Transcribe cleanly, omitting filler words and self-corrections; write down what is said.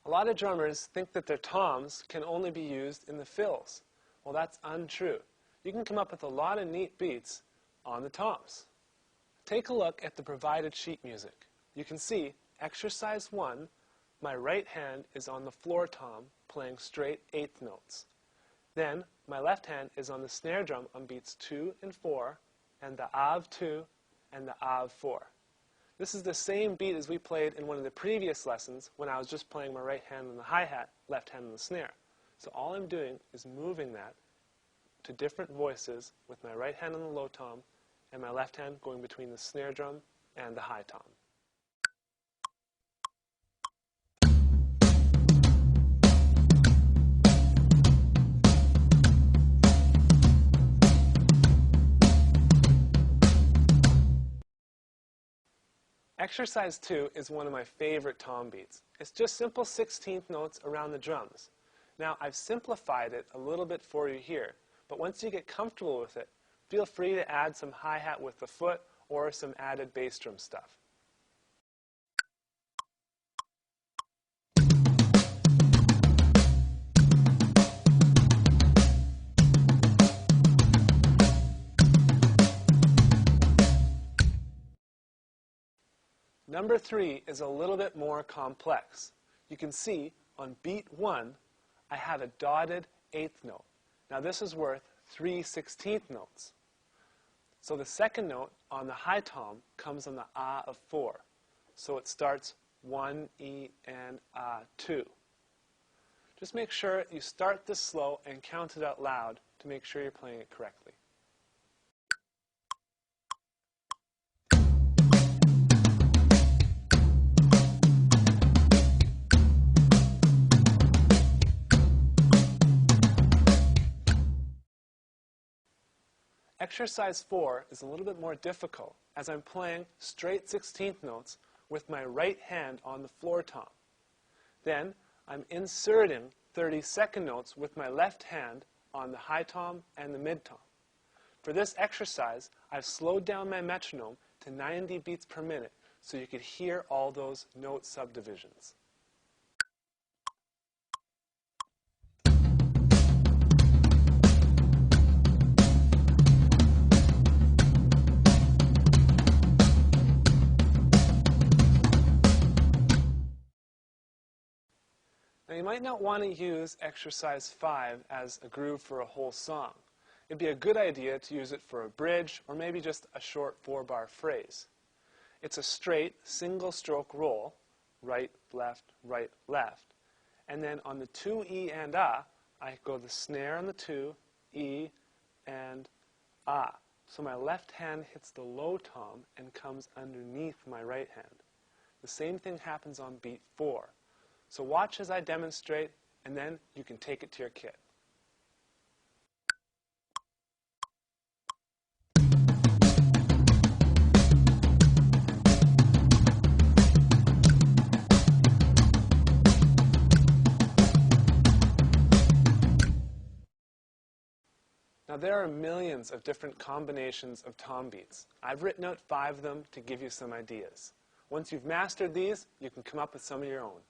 A lot of drummers think that their toms can only be used in the fills. Well, that's untrue. You can come up with a lot of neat beats on the toms. Take a look at the provided sheet music. You can see exercise 1, my right hand is on the floor tom playing straight eighth notes. Then my left hand is on the snare drum on beats 2 and 4 and the Av 2 and the Av 4. This is the same beat as we played in one of the previous lessons when I was just playing my right hand on the hi-hat, left hand on the snare. So all I'm doing is moving that to different voices with my right hand on the low tom and my left hand going between the snare drum and the high tom. Exercise 2 is one of my favorite tom beats. It's just simple 16th notes around the drums. Now, I've simplified it a little bit for you here, but once you get comfortable with it, feel free to add some hi-hat with the foot or some added bass drum stuff. Number 3 is a little bit more complex. You can see on beat 1, I have a dotted eighth note. Now this is worth 3 16th notes. So the second note on the high tom comes on the Ah of 4. So it starts 1, E, and Ah, 2. Just make sure you start this slow and count it out loud to make sure you're playing it correctly. Exercise 4 is a little bit more difficult as I'm playing straight 16th notes with my right hand on the floor tom. Then I'm inserting 32nd notes with my left hand on the high tom and the mid tom. For this exercise, I've slowed down my metronome to 90 beats per minute so you could hear all those note subdivisions. Now you might not want to use exercise 5 as a groove for a whole song. It'd be a good idea to use it for a bridge or maybe just a short 4-bar phrase. It's a straight single stroke roll, right, left, and then on the 2 E and Ah, I go the snare on the 2, E, and Ah. So my left hand hits the low tom and comes underneath my right hand. The same thing happens on beat 4. So watch as I demonstrate, and then you can take it to your kit. Now there are millions of different combinations of tom beats. I've written out 5 of them to give you some ideas. Once you've mastered these, you can come up with some of your own.